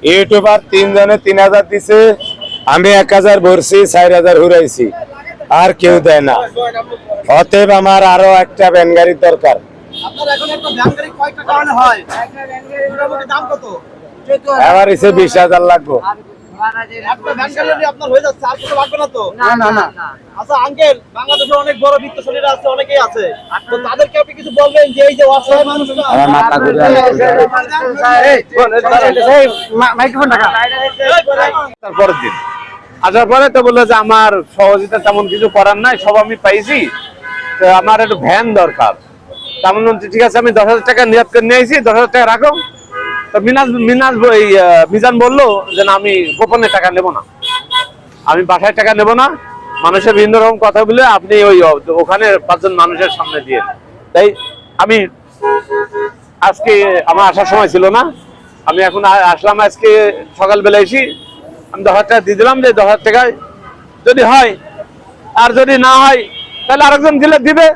YouTuber 3 জনে 3000 দিছে, আমি 1000 ভরছি, 4000 হুরাইছি, আর কেউ দেয় না। অতএব আমার আরো একটা ভ্যান গাড়ির দরকার। আপনার এখন একটা ভ্যান গাড়ি কয়টা কারণে হয়? মোটামুটি দাম কত? এবার এসে 20,000 লাগবে। একটা ভ্যান গাড়ি যদি আপনার হয়ে যাচ্ছে, আর কিছু লাগবে না তো? না। আচ্ছা আঙ্কেল, বাংলাদেশে অনেক বড় বিত্তশালীরা আছে, অনেকেই আছে, তো তাদেরকে আপনি কিছু বলবেন যে এই যে অসহায় মানুষটা আমার মাথা ঘুরে মাইক্রোফোন ঢাকা। তারপরের দিন আসার পরে তো বললো যে আমার সহযোগিতা তেমন কিছু করার নাই, সব আমি পাইছি, তো আমার একটু ভ্যান দরকার। তেমন ঠিক আছে, আমি 10,000 টাকা নিয়াত করে নিয়ে আসি, 10,000 টাকা রাখো। তো মিজান বললো যে না, আমি গোপনে টাকা নেব না, আমি বাসায় টাকা নেব না, মানুষের বিভিন্ন রকম কথা বলে আপনি ওখানে 5 জন মানুষের সামনে দিয়ে। তাই আমি আজকে আমার আসার সময় ছিল না, আমি এখন আসলাম আজকে সকালবেলা এসি, আমি 10,000 টাকা দিয়ে দিলাম, যে 10,000 টাকায় যদি হয়, আর যদি না হয় তাহলে আরেকজন দিলে দিবে।